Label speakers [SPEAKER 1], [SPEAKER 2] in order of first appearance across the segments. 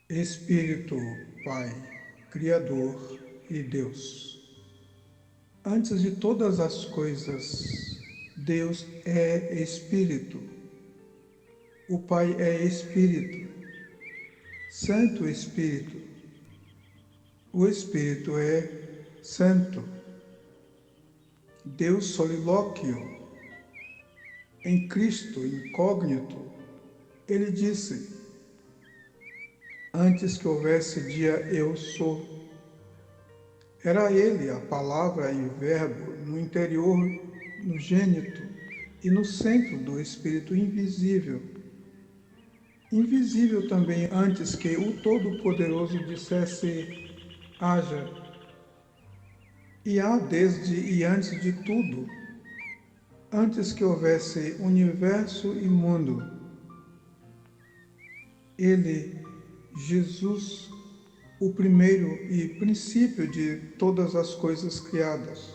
[SPEAKER 1] Espírito, Pai, Criador e Deus. Antes de todas as coisas, Deus é Espírito. O Pai é Espírito, Santo Espírito. O Espírito é Santo. Deus solilóquio, em Cristo incógnito. Ele disse: Antes que houvesse dia, eu sou. Era ele a palavra e o verbo no interior, no gênito e no centro do Espírito invisível. Invisível também antes que o Todo-Poderoso dissesse haja. E há desde e antes de tudo, antes que houvesse universo e mundo. Ele, Jesus, o primeiro e princípio de todas as coisas criadas,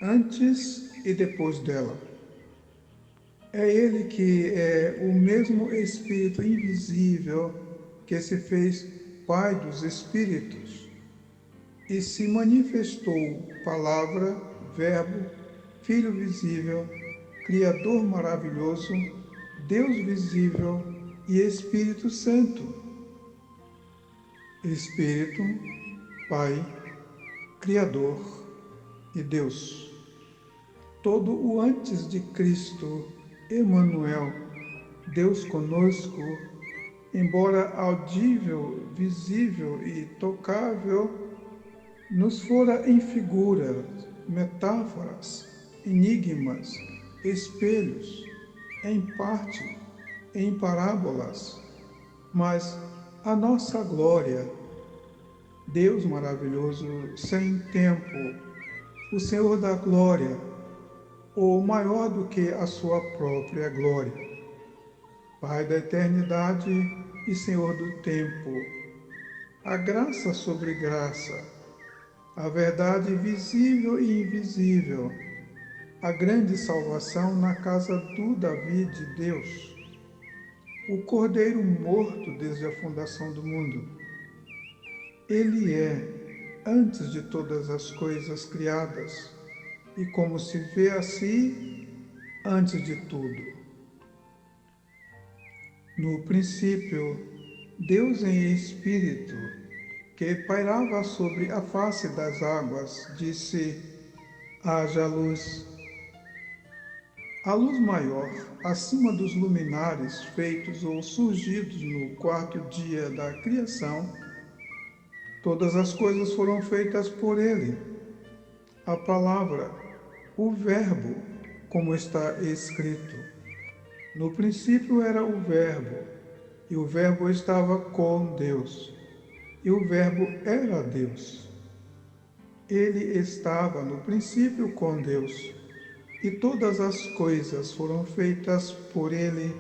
[SPEAKER 1] antes e depois dela. É Ele que é o mesmo Espírito invisível que se fez Pai dos Espíritos e se manifestou Palavra, Verbo, Filho visível, Criador maravilhoso, Deus visível e Espírito Santo. Espírito, Pai, Criador e Deus. Todo o antes de Cristo, Emmanuel, Deus conosco, embora audível, visível e tocável, nos fora em figuras, metáforas, enigmas, espelhos, em parte, em parábolas, mas a nossa glória, Deus maravilhoso, sem tempo, o Senhor da glória, ou maior do que a sua própria glória, Pai da eternidade e Senhor do tempo, a graça sobre graça, a verdade visível e invisível, a grande salvação na casa do Davi de Deus, o Cordeiro morto desde a fundação do mundo. Ele é, antes de todas as coisas criadas, e como se vê assim, antes de tudo. No princípio, Deus em Espírito, que pairava sobre a face das águas, disse: haja luz. A luz maior, acima dos luminares feitos ou surgidos no quarto dia da criação, todas as coisas foram feitas por ele. A palavra, o Verbo, como está escrito. No princípio era o Verbo, e o Verbo estava com Deus, e o Verbo era Deus. Ele estava no princípio com Deus, e todas as coisas foram feitas por ele,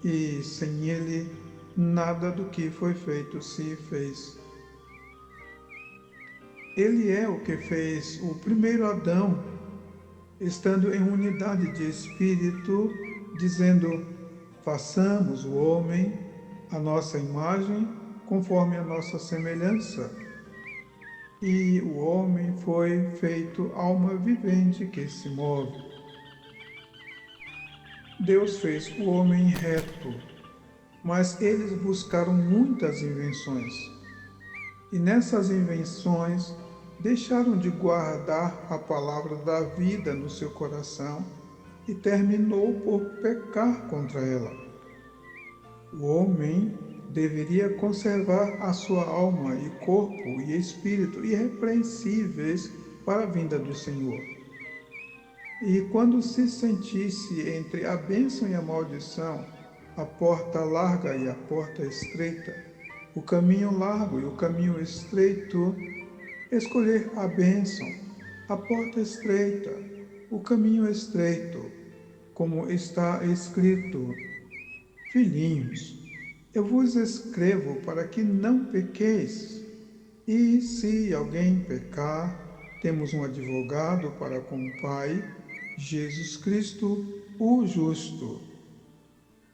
[SPEAKER 1] e sem ele nada do que foi feito se fez. Ele é o que fez o primeiro Adão, estando em unidade de espírito, dizendo: façamos o homem a nossa imagem, conforme a nossa semelhança. E o homem foi feito alma vivente que se move. Deus fez o homem reto, mas eles buscaram muitas invenções. E nessas invenções deixaram de guardar a palavra da vida no seu coração e terminou por pecar contra ela. O homem deveria conservar a sua alma e corpo e espírito irrepreensíveis para a vinda do Senhor. E quando se sentisse entre a bênção e a maldição, a porta larga e a porta estreita, o caminho largo e o caminho estreito, escolher a bênção, a porta estreita, o caminho estreito, como está escrito: filhinhos, eu vos escrevo para que não pequeis. E se alguém pecar, temos um advogado para com o Pai, Jesus Cristo, o justo.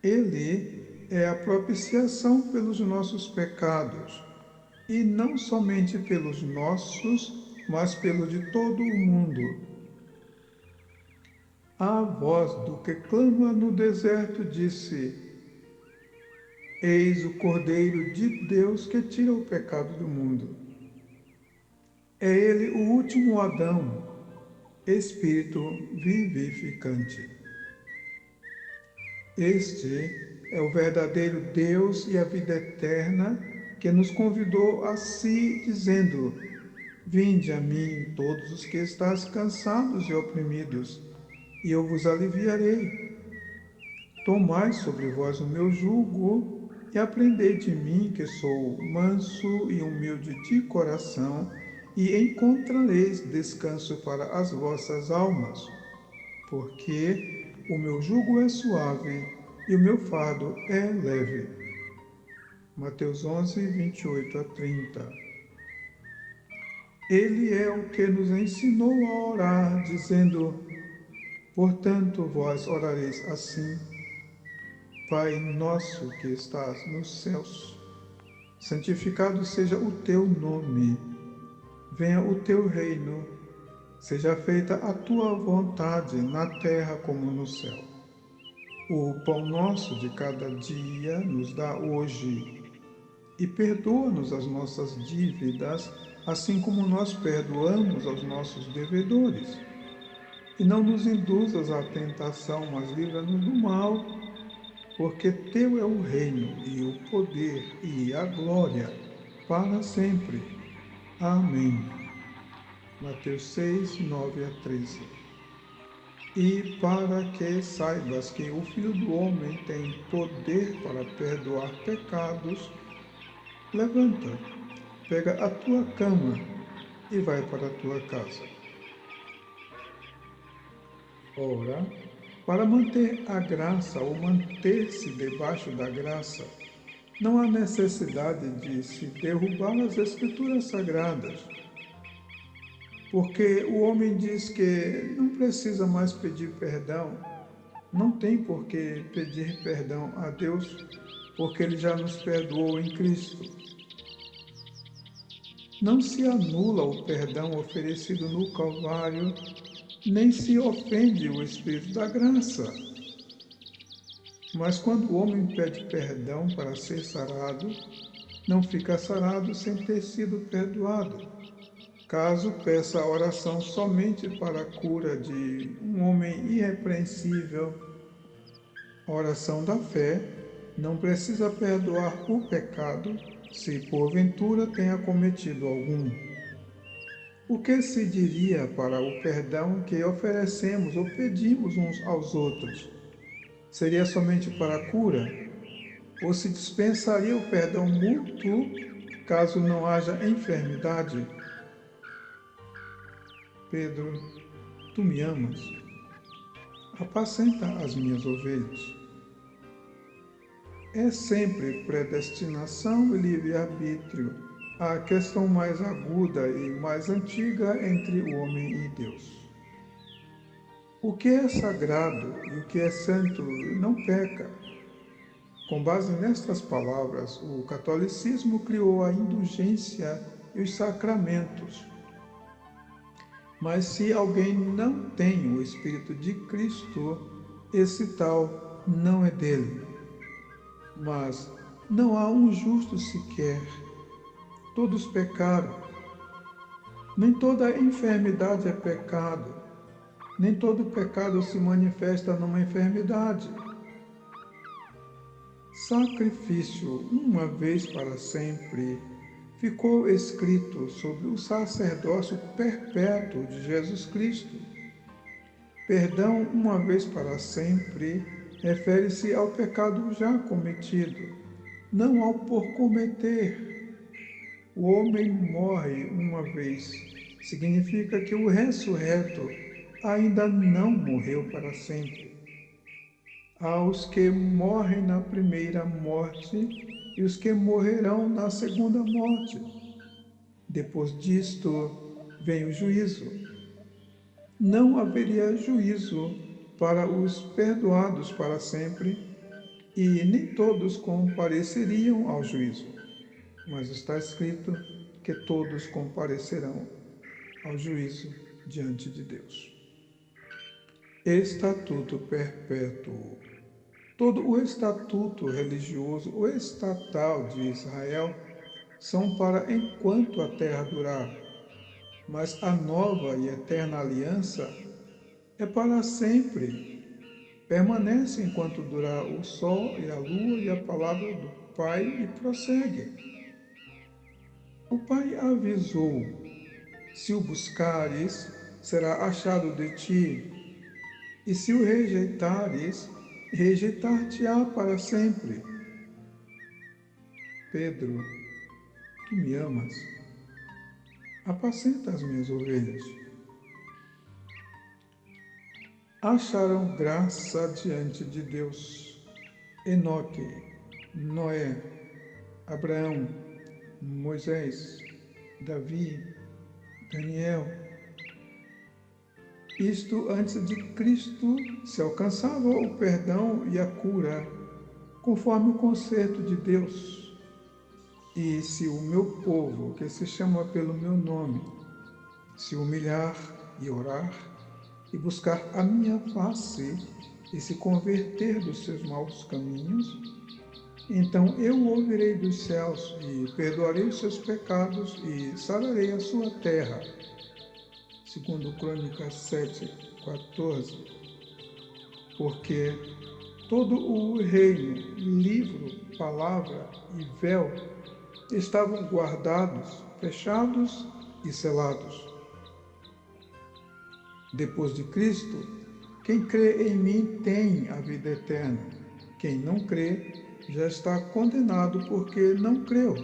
[SPEAKER 1] Ele é a propiciação pelos nossos pecados, e não somente pelos nossos, mas pelo de todo o mundo. A voz do que clama no deserto disse: Eis o Cordeiro de Deus que tira o pecado do mundo. É ele o último Adão, Espírito vivificante. Este é o verdadeiro Deus e a vida eterna que nos convidou a si, dizendo: Vinde a mim, todos os que estáis cansados e oprimidos, e eu vos aliviarei. Tomai sobre vós o meu jugo e aprendei de mim, que sou manso e humilde de coração, e encontrareis descanso para as vossas almas, porque o meu jugo é suave e o meu fardo é leve. Mateus 11, 28 a 30. Ele é o que nos ensinou a orar, dizendo: Portanto, vós orareis assim: Pai nosso que estás nos céus, santificado seja o teu nome. Venha o teu reino. Seja feita a tua vontade na terra como no céu. O pão nosso de cada dia nos dá hoje. E perdoa-nos as nossas dívidas, assim como nós perdoamos aos nossos devedores. E não nos induzas à tentação, mas livra-nos do mal, porque teu é o reino, e o poder, e a glória, para sempre. Amém. Mateus 6, 9 a 13. E para que saibas que o Filho do Homem tem poder para perdoar pecados, levanta, pega a tua cama e vai para a tua casa. Ora, para manter a graça ou manter-se debaixo da graça, não há necessidade de se derrubar as Escrituras Sagradas, porque o homem diz que não precisa mais pedir perdão, não tem por que pedir perdão a Deus, porque Ele já nos perdoou em Cristo. Não se anula o perdão oferecido no Calvário, nem se ofende o Espírito da graça. Mas quando o homem pede perdão para ser sarado, não fica sarado sem ter sido perdoado. Caso peça a oração somente para a cura de um homem irrepreensível, a oração da fé não precisa perdoar o pecado se porventura tenha cometido algum. O que se diria para o perdão que oferecemos ou pedimos uns aos outros? Seria somente para a cura? Ou se dispensaria o perdão mútuo caso não haja enfermidade? Pedro, tu me amas? Apacenta as minhas ovelhas. É sempre predestinação e livre-arbítrio a questão mais aguda e mais antiga entre o homem e Deus. O que é sagrado e o que é santo não peca. Com base nestas palavras, o catolicismo criou a indulgência e os sacramentos. Mas se alguém não tem o Espírito de Cristo, esse tal não é dele. Mas não há um justo sequer. Todos pecaram. Nem toda enfermidade é pecado. Nem todo pecado se manifesta numa enfermidade. Sacrifício, uma vez para sempre, ficou escrito sobre o sacerdócio perpétuo de Jesus Cristo. Perdão, uma vez para sempre, refere-se ao pecado já cometido, não ao por cometer. O homem morre uma vez, significa que o ressurreto ainda não morreu para sempre. Há os que morrem na primeira morte e os que morrerão na segunda morte. Depois disto vem o juízo. Não haveria juízo para os perdoados para sempre e nem todos compareceriam ao juízo, mas está escrito que todos comparecerão ao juízo diante de Deus. Estatuto perpétuo. Todo o estatuto religioso ou estatal de Israel são para enquanto a terra durar, mas a nova e eterna aliança é para sempre. Permanece enquanto durar o sol e a lua e a palavra do Pai e prossegue. O Pai avisou: se o buscares, será achado de ti, e se o rejeitares, rejeitar-te-á para sempre. Pedro, tu me amas? Apacenta as minhas ovelhas. Acharam graça diante de Deus Enoque, Noé, Abraão, Moisés, Davi, Daniel. Isto antes de Cristo se alcançava o perdão e a cura, conforme o concerto de Deus. E se o meu povo, que se chama pelo meu nome, se humilhar e orar, e buscar a minha face, e se converter dos seus maus caminhos, então eu ouvirei dos céus e perdoarei os seus pecados e sararei a sua terra. Segundo Crônicas 7:14. Porque todo o reino, livro, palavra e véu estavam guardados, fechados e selados. Depois de Cristo, quem crê em mim tem a vida eterna. Quem não crê já está condenado porque não creu.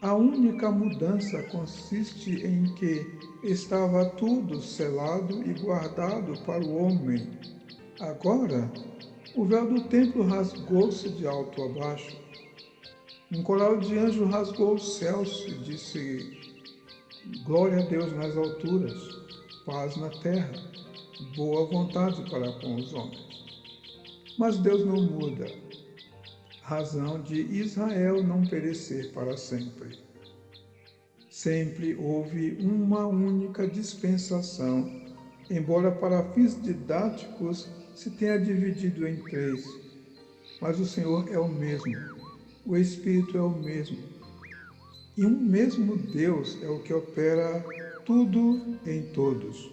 [SPEAKER 1] A única mudança consiste em que estava tudo selado e guardado para o homem. Agora, o véu do templo rasgou-se de alto a baixo. Um coral de anjos rasgou os céus e disse: glória a Deus nas alturas, paz na terra, boa vontade para com os homens. Mas Deus não muda, razão de Israel não perecer para sempre. Sempre houve uma única dispensação, embora para fins didáticos se tenha dividido em três. Mas o Senhor é o mesmo, o Espírito é o mesmo. E um mesmo Deus é o que opera tudo em todos.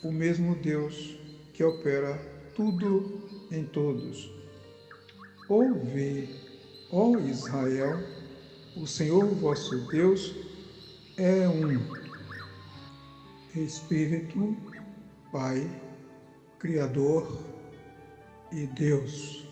[SPEAKER 1] O mesmo Deus que opera tudo em todos. Ouve, ó Israel, o Senhor vosso Deus é um Espírito, Pai, Criador e Deus.